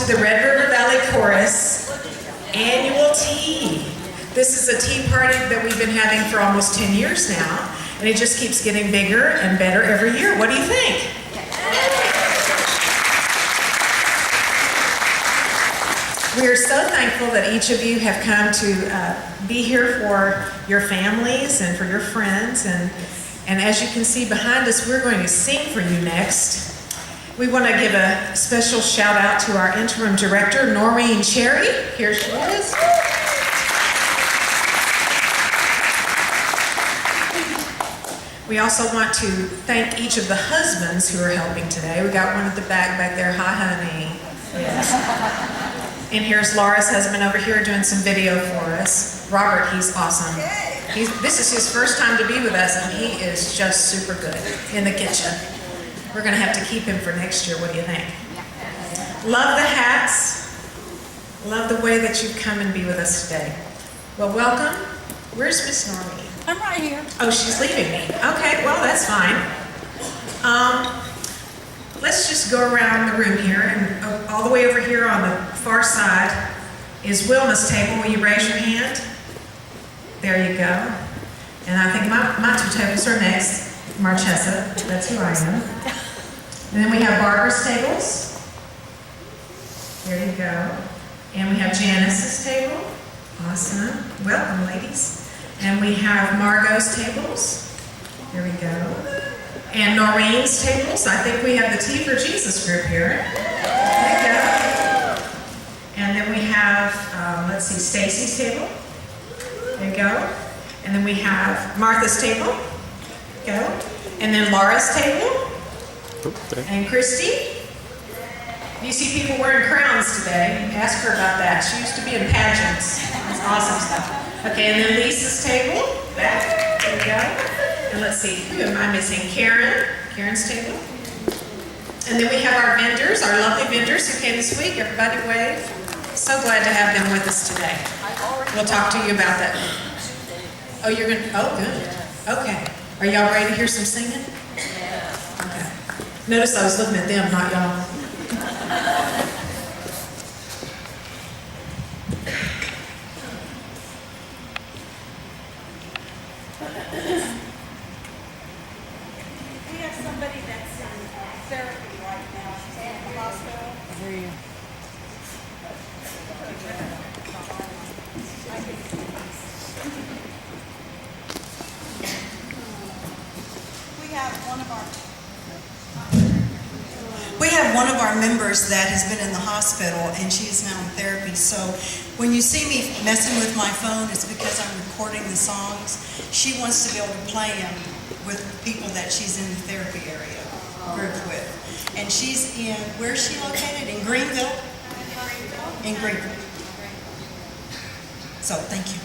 the Red River Valley Chorus annual tea. This is a tea party that we've been having for almost 10 years now, and it just keeps getting bigger and better every year. What do you think? We are so thankful that each of you have come to be here for your families and for your friends. And as you can see behind us, we're going to sing for you next. We want to give a special shout out to our interim director, Noreen Cherry. Here she is. We also want to thank each of the husbands who are helping today. We got one at the back there. Hi, honey. Yes. And here's Laura's husband over here doing some video for us. Robert, he's awesome. This is his first time to be with us, and he is just super good in the kitchen. We're going to have to keep him for next year. What do you think? Love the hats. Love the way that you've come and be with us today. Well, welcome. Where's Miss Noreen? I'm right here. Oh, she's leaving me. Okay, well, that's fine. Let's just go around the room here, and all the way over here on the far side is Wilma's table. Will you raise your hand? There you go. And I think my two tables are next. Marchesa, that's who I am. And then we have Barbara's tables. There you go. And we have Janice's table. Awesome. Welcome, ladies. And we have Margot's tables. There we go. And Noreen's tables. I think we have the Tea for Jesus group here. There you go. And then we have, let's see, Stacy's table. There you go. And then we have Martha's table. Go. And then Laura's table. Okay. And Christy. You see people wearing crowns today. Ask her about that. She used to be in pageants. That's awesome stuff. Okay, and then Lisa's table. Back. There we go. And let's see, who am I missing? Karen's table. And then we have our vendors, our lovely vendors who came this week. Everybody wave. So glad to have them with us today. We'll talk to you about that. Oh, you're going to, oh, good. Okay. Are y'all ready to hear some singing? Okay. Notice I was looking at them, not y'all. Somebody that's in therapy right now. She's in the hospital. We have one of our members that has been in the hospital, and she is now in therapy. So when you see me messing with my phone, it's because I'm recording the songs. She wants to be able to play them with people that she's in the therapy area group with. And she's in, where's she located? In Greenville? In Greenville. So, thank you.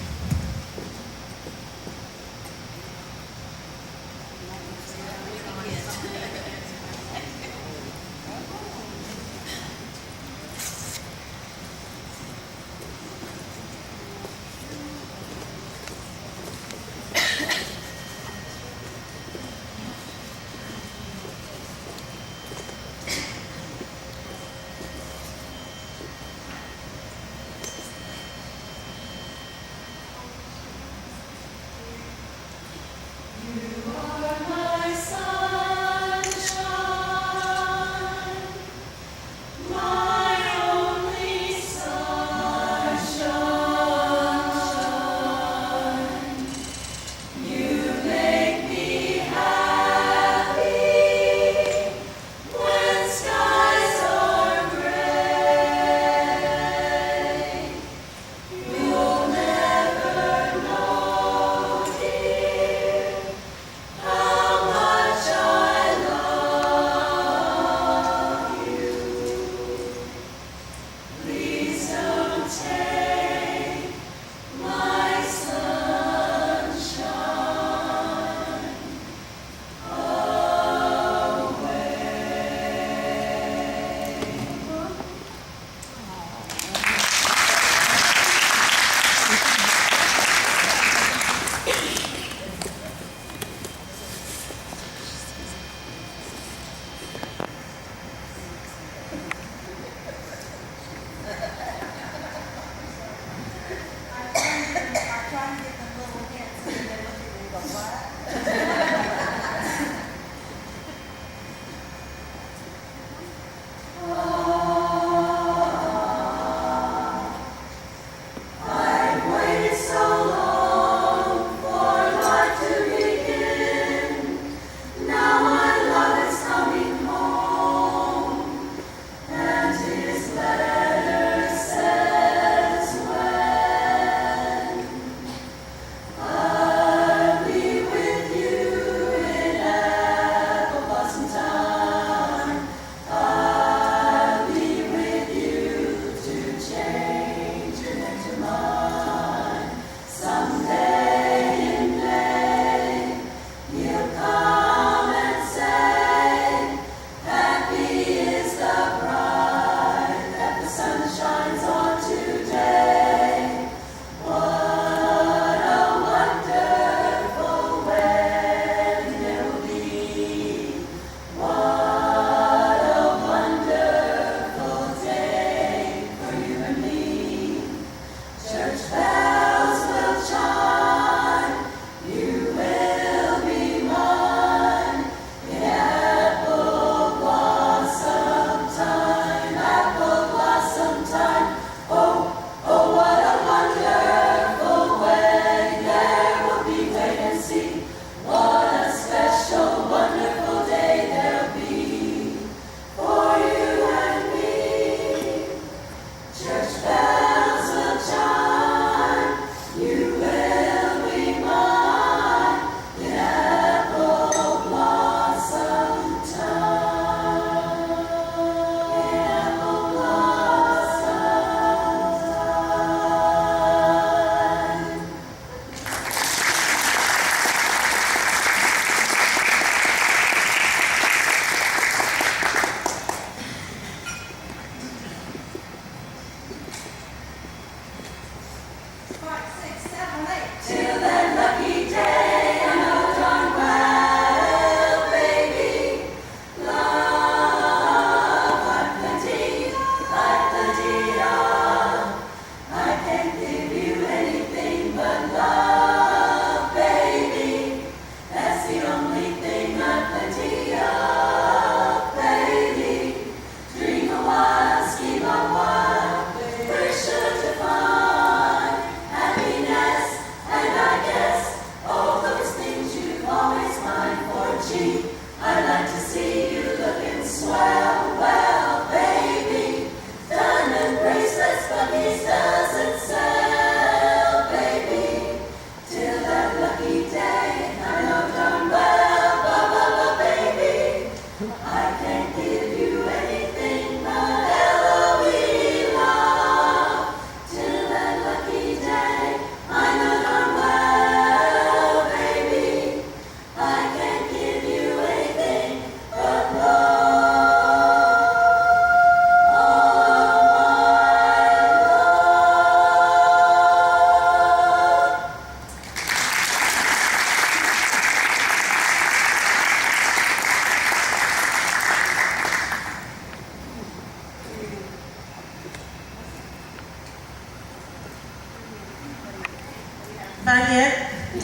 Fun yet? You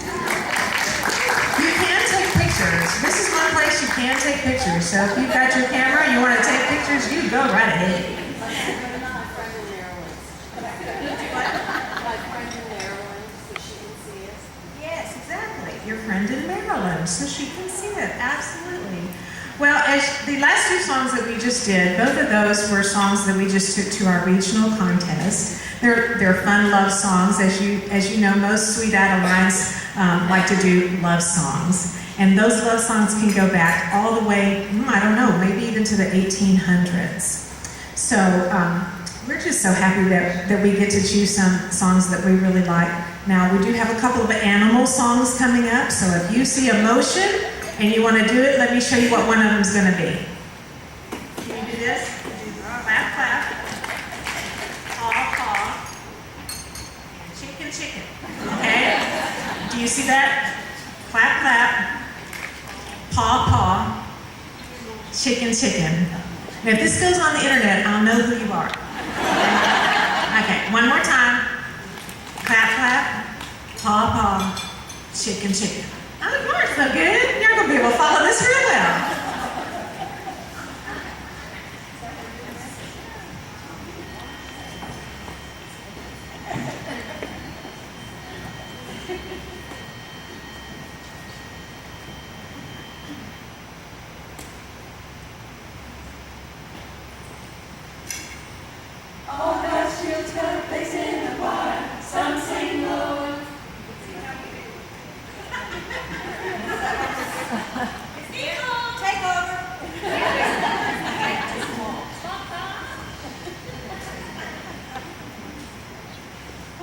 can take pictures. This is one place you can take pictures. So if you've got your camera and you want to take pictures, you go right ahead. Yes, exactly. Your friend in Maryland, so she can see it. Absolutely. Well, as the last two songs that we just did, both of those were songs that we just took to our regional contest. They're fun love songs. As you know, most Sweet Adelines like to do love songs. And those love songs can go back all the way, I don't know, maybe even to the 1800s. So we're just so happy that we get to choose some songs that we really like. Now, we do have a couple of animal songs coming up, so if you see a motion and you want to do it, let me show you what one of them is going to be. Can you do this? Clap, clap. Paw, paw. And chicken, chicken. Okay? Do you see that? Clap, clap. Paw, paw. Chicken, chicken. Now, if this goes on the internet, I'll know who you are. Okay, one more time. Clap, clap. Paw, paw. Chicken, chicken. Oh, you're so good. You're going to be able to follow this real well. All God's children's got a place in the choir. Some sing low. Take over.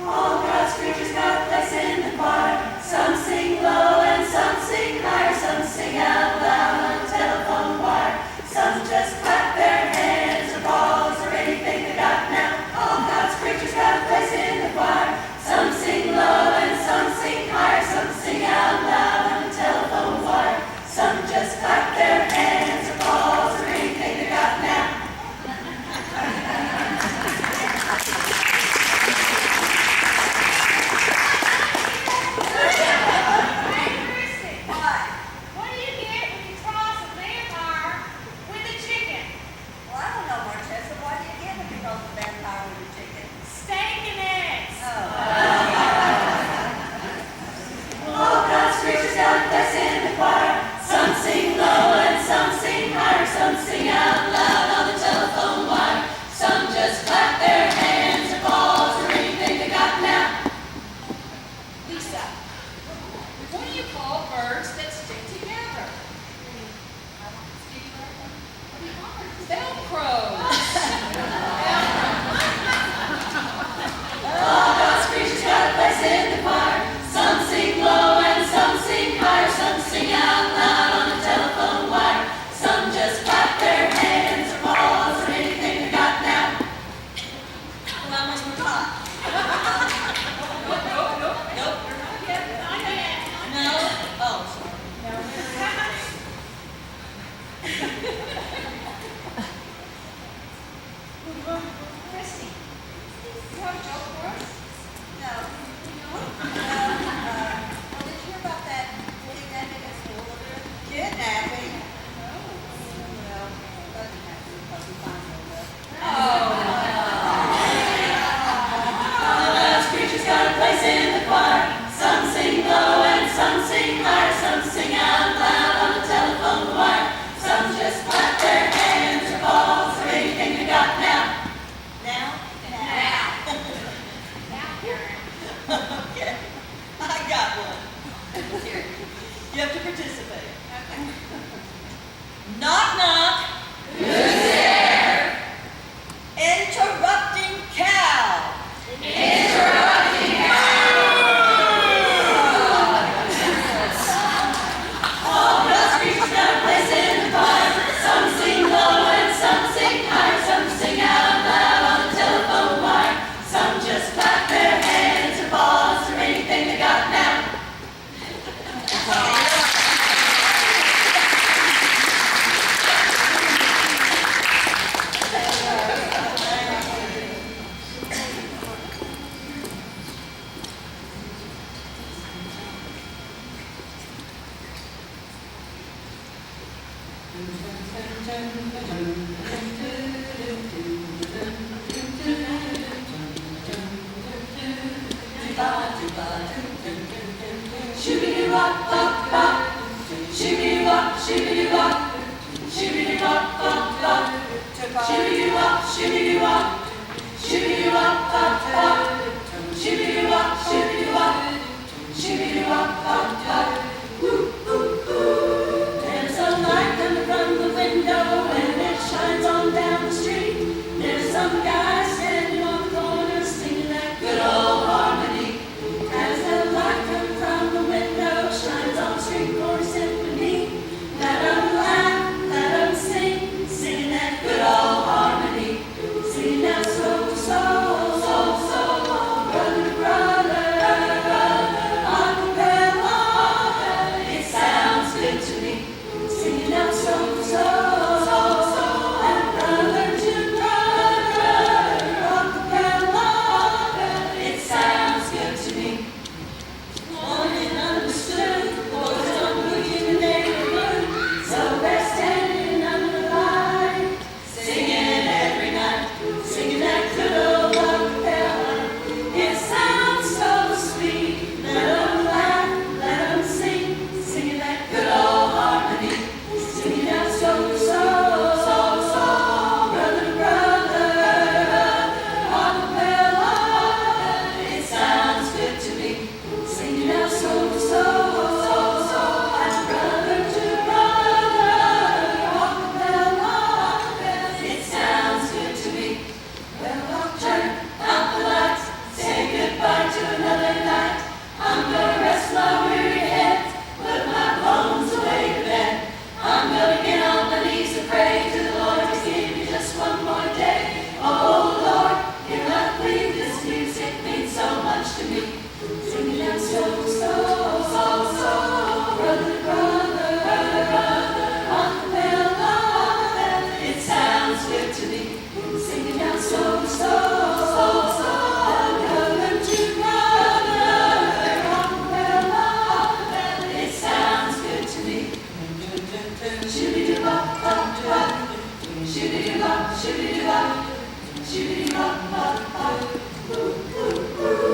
All God's creatures got a place in the choir. Some sing low and some sing higher. Some sing out loud on the telephone wire. Some just clap their hands or balls or anything they got now. All God's creatures got a place in the choir. Some sing low and some sing higher. Some sing out loud on the telephone wire. Some just clap their hands or balls or anything they got now. What do you get when you cross a vampire with a chicken? Well, I don't know, Marchesa. What do you get when you roast a vampire with your chicken? Steak and eggs. All God's creatures got a place in the choir. Some sing low and some sing higher. Some sing out loud on the telephone wire. Some just clap their hands or balls or anything they got now. Lisa, what do you call birds that stick together? Velcro. All God's creatures got a place in the choir. Some sing low and some sing higher. Some sing out loud on the telephone wire. Some just clap their hands or balls or anything they got now. Well, I must talk. Nope, not yet. No? Oh, sorry. Shimmy-doo-wop, shimmy-doo-wop, shimmy-doo-wop, pop, pop. Shimmy-doo-wop, shimmy-doo-wop, shimmy-doo-wop, pop, pop. Woo, woo, woo. There's a light coming from the window and it shines on down the street. There's some guy standing on the corner singing that good old harmony. As the light coming from the window shines on the street corner symphony. Let 'em laugh, let 'em sing, singing that good old harmony. Singing that soul to soul, soul to soul, brother to brother, acapella. It sounds good to me. Singing that soul to soul, soul to soul, and brother to brother, acapella. It sounds good to me. Morning understood, boys don't look in the neighborhood, so they're standing under the light, singing every night, singing that good old acapella. It sounds so sweet. Let 'em laugh, let 'em sing, singing that good old harmony, singing that soul to soul, soul to soul, brother to brother, acapella. It sounds good to me. Singing out soul to soul, soul to soul, and brother to brother, acapella. It sounds good to me. Well, I'll turn out the lights, say goodbye to another night. I'm gonna rest my weary head, put my bones away to bed. I'm gonna get on my knees and pray to the Lord to give me just one more day. Oh Lord, hear my plea, this music means so much to me. Singing out soul to soul, soul to soul, brother to brother, acapella. It sounds good to me. Singing out soul to soul, soul to soul, brother to brother, acapella. It sounds good to me. Shooby-doo-bop, bop, bop. Shooby-doo-bop, shooby-doo-bop, shooby-doo-bop, bop, bop. Ooh, ooh, ooh.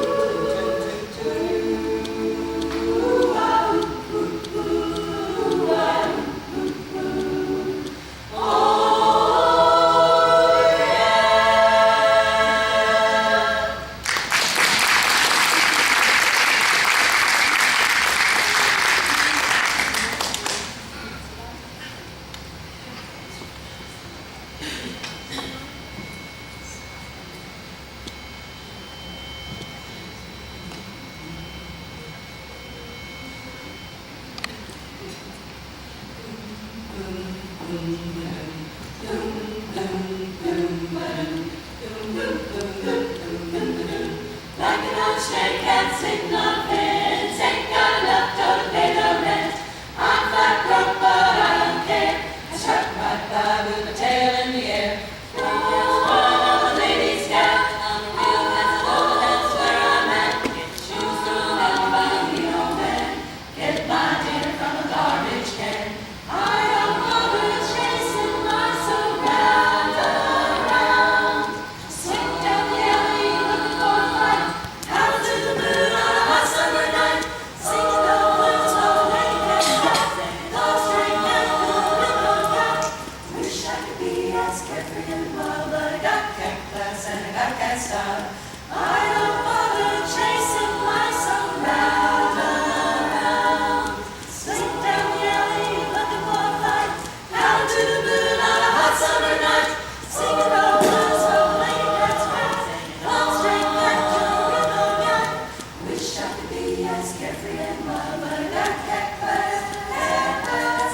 Like an old stray cat sitting on fence, ain't got enough dough to pay the rent. I'm flat broke, but I don't care. I struck right by with my tail in the air. Oh, the lady's got on the wheel, that's where I'm at. Get the shoes thrown out by the old man. Get my dinner from a garbage can. I don't bother chasing mice around, around. Swing down the alley looking for a fight. Out to the moon on a hot summer night. Singing no blues, no lady cat. No string and no rhythm cat. Wish I could be as carefree and wild, but I got cat class and I got cat style. I don't bother chasing mice around, around. Swing down the alley looking for a fight. Out to the moon on a hot summer night. Singing no blues, no lady cat's cat. No string and no rhythm cat. Wish I could be as carefree and wild, but I got cat class,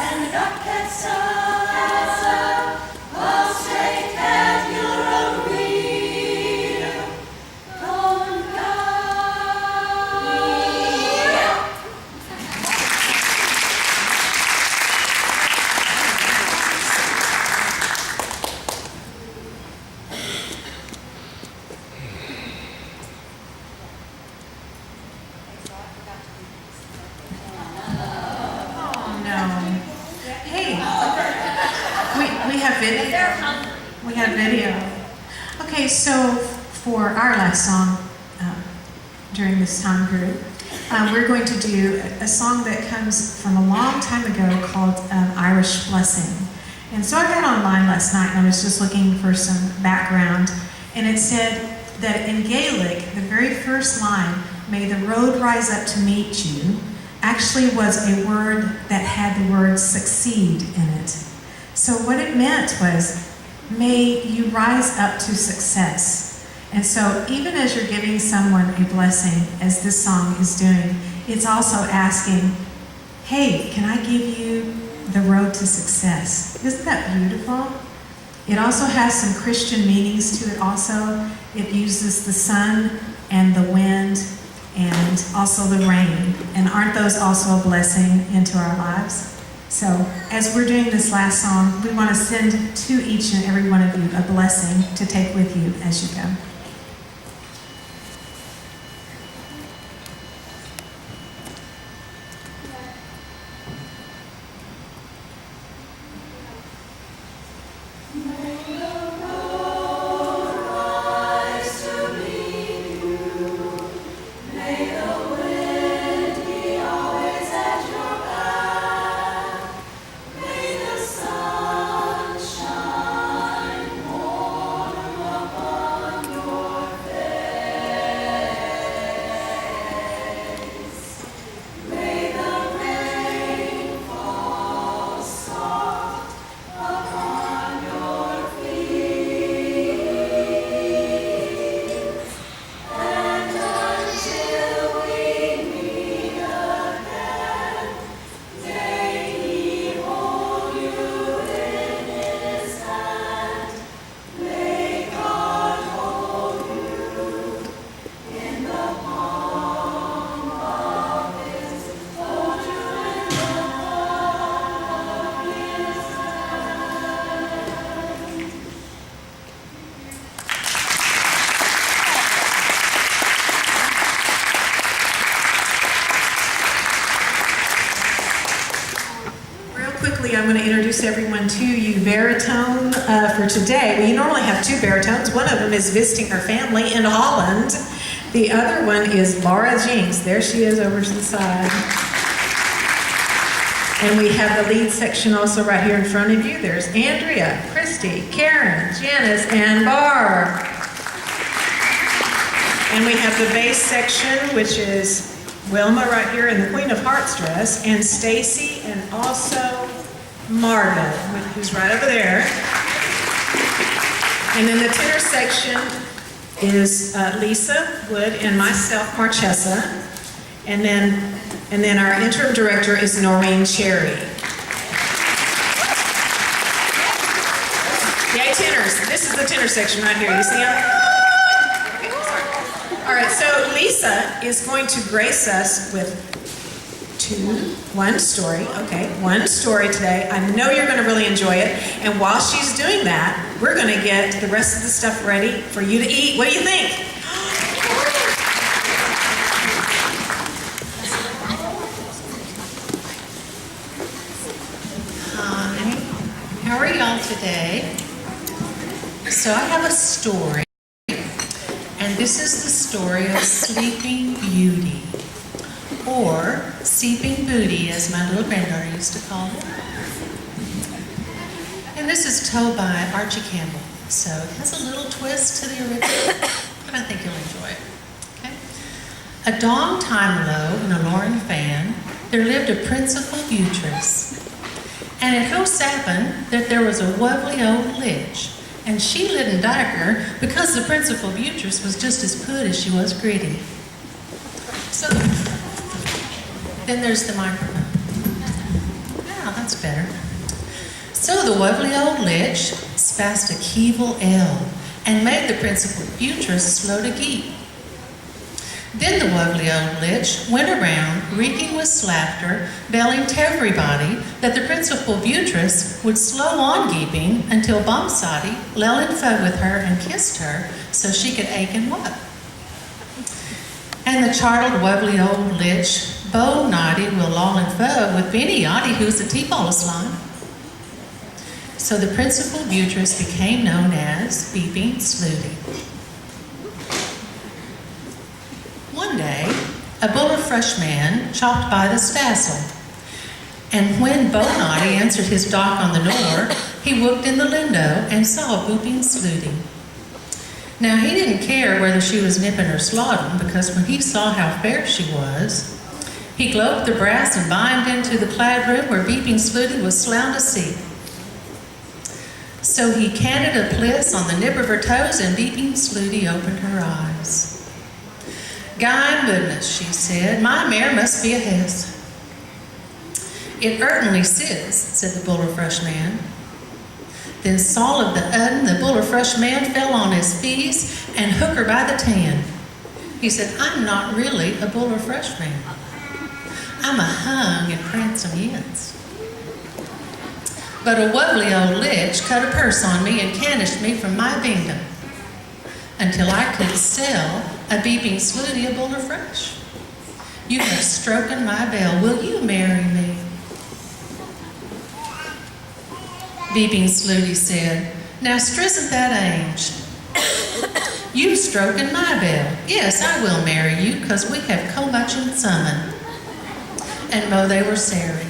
and I got cat style. Oh, stray cat, you're a real golden guy. Oh, no. Hey, we have video. We have video. Okay, so for our last song during this time group, we're going to do a song that comes from a long time ago called Irish Blessing. And so I got online last night and I was just looking for some background, and it said that in Gaelic, the very first line, "May the road rise up to meet you," actually was a word that had the word succeed in it. So what it meant was, may you rise up to success. And so even as you're giving someone a blessing, as this song is doing, it's also asking, hey, can I give you the road to success? Isn't that beautiful? It also has some Christian meanings to it also. It uses the sun and the wind and also the rain. And aren't those also a blessing into our lives? So as we're doing this last song, we want to send to each and every one of you a blessing to take with you as you go. I'm going to introduce everyone to you. Baritone for today. We normally have two baritones. One of them is visiting her family in Holland. The other one is Laura Jinks. There she is over to the side. And we have the lead section also right here in front of you. There's Andrea, Christy, Karen, Janice, and Barb. And we have the bass section, which is Wilma right here in the Queen of Hearts dress, and Stacy, and also Marvin, who's right over there. And then the tenor section is Lisa Wood and myself, Marchessa. And then our interim director is Noreen Cherry. Yay, tenors. This is the tenor section right here. You see them? Okay, sorry. All right, so Lisa is going to grace us with one story today. I know you're going to really enjoy it. And while she's doing that, we're going to get the rest of the stuff ready for you to eat. What do you think? Hi, how are y'all today? So I have a story, and this is the story of Sleeping Beauty, or Seeping Booty, as my little granddaughter used to call it. And this is told by Archie Campbell, so it has a little twist to the original, but I think you'll enjoy it. Okay? A long time ago, in a Loren fan, there lived a principal beautress. And it so happened that there was a lovely old lich, and she lived in Diker because the principal beautress was just as good as she was gritty. So then there's the microphone. Wow, that's better. So the lovely old lich spassed a keevil ale and made the principal beautress slow to geep. Then the lovely old lich went around reeking with slaughter, belling to everybody that the principal beautress would slow on geeping until Bomsadi lell in fud with her and kissed her so she could ache and what. And the chartled lovely old lich Bo Noddy will loll and fud with Benny Yachty, who's a T-ball slime. So the principal beautress became known as Beeping Slooty. One day, a bull of fresh man chopped by the stassel, and when Bo Noddy answered his knock on the door, he looked in the window and saw Booping Snooty. Now, he didn't care whether she was nipping or slaughtering, because when he saw how fair she was, he gloped the brass and bimed into the clad room where Beeping Snooty was sound asleep. So he canted a pliss on the nip of her toes, and Beeping Snooty opened her eyes. "Guy goodness," she said, "my mare must be a hess." "It certainly is," said the Bullerfrush man. Then Saul of the Udden, the Bullerfrush man, fell on his face and hook her by the tan. He said, "I'm not really a Bullerfrush man. I'm a hung and prancing yens. But a wubbly old lich cut a purse on me and canished me from my kingdom until I could sell a Beeping Snooty a Bullerfrush. You have stroken my bell. Will you marry me?" Beeping Snooty said, "Now, strisn't that ainge? You've stroken my bell. Yes, I will marry you, 'cause we have co much in summon." And mo they were sorry.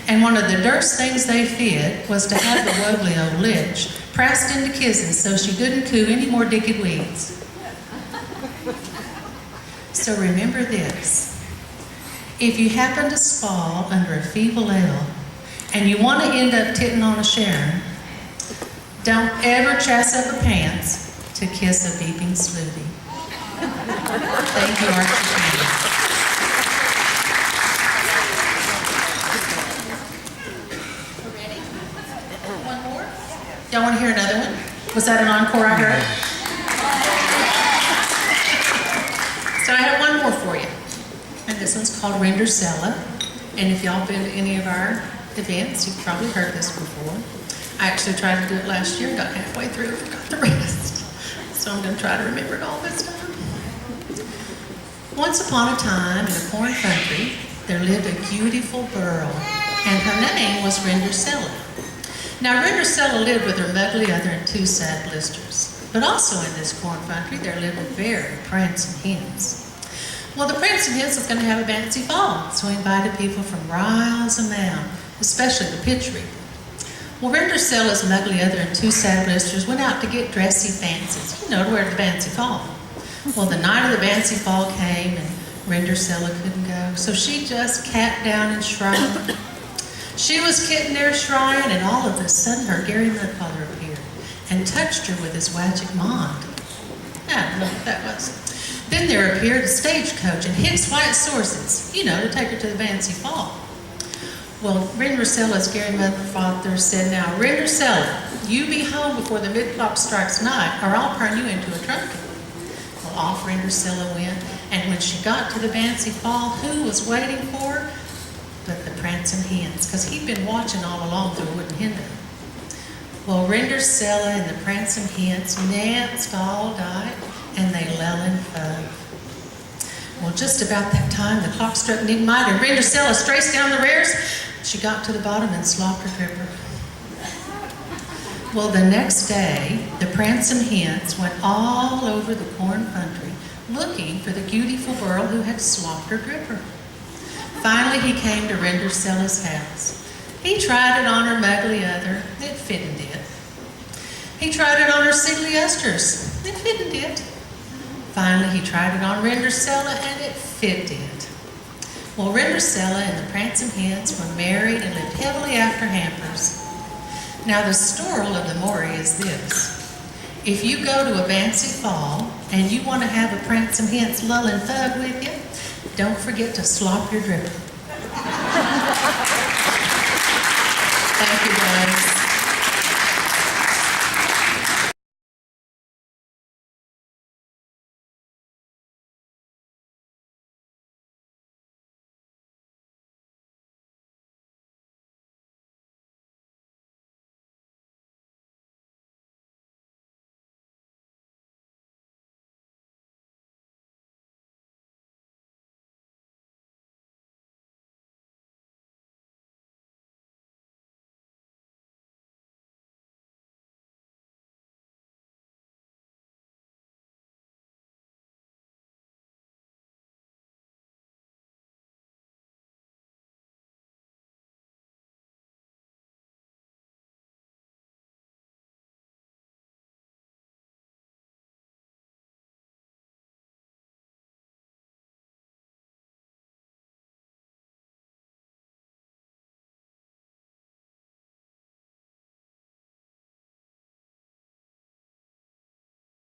And one of the durst things they feared was to have the wubbly old lich pressed into kisses so she couldn't coo any more dicked weeds. So remember this: if you happen to fall under a feeble ale and you want to end up titting on a Sharon, don't ever chas up a pants to kiss a Beeping Snooty. Thank you, Archie. Ready? One more? Y'all want to hear another one? Was that an encore I heard? So I have one more for you. And this one's called Rendersella. And if y'all been to any of our events, you've probably heard this before. I actually tried to do it last year, got halfway through, forgot the rest. So I'm going to try to remember it all this time. Once upon a time in a corn country, there lived a beautiful girl, and her name was Rendersella. Now, Rendersella lived with her muggly other and 2 sad blisters. But also in this corn country, there lived a very prancing hens. Well, the prancing hens was going to have a fancy fall, so he invited people from miles around, especially the pitch reaper. Well, Rendersella's muggly other and 2 sad blisters went out to get dressy fancies, to wear the fancy fall. Well, the night of the fancy fall came, and Rendersella couldn't go, so she just cat down and shrine. She was kitting there shrine, and all of a sudden her Gary Mudfather appeared and touched her with his magic wand. I don't know what that was. Then there appeared a stagecoach and Hicks white horses, to take her to the fancy fall. Well, Rendersella's Gary Mudfather said, "Now, Rendersella, you be home before the mid-clock strikes night, or I'll turn you into a drunken." Well, off Rendersella went, and when she got to the fancy fall, who was waiting for her but the prancing hens, because he'd been watching all along through a wooden window. Well, Rendersella and the prancing hens danced all night, and they lell in fun. Well, just about that time, the clock struck midnight, and Rendersella straced down the rares. She got to the bottom and slopped her dripper. Well, the next day, the prancing hens went all over the corn country looking for the beautiful girl who had slopped her dripper. Finally, he came to Rendersella's house. He tried it on her muggly other. It fitted it. He tried it on her siggly usters. It fitted it. Finally, he tried it on Rendersella, and it fit it. Well, Rendersella and the prancing hens were married and lived heavily after hampers. Now, the story of the Maury is this: if you go to a fancy fall and you want to have a prancing hens lullin' thug with you, don't forget to slop your dripper. Thank you, guys.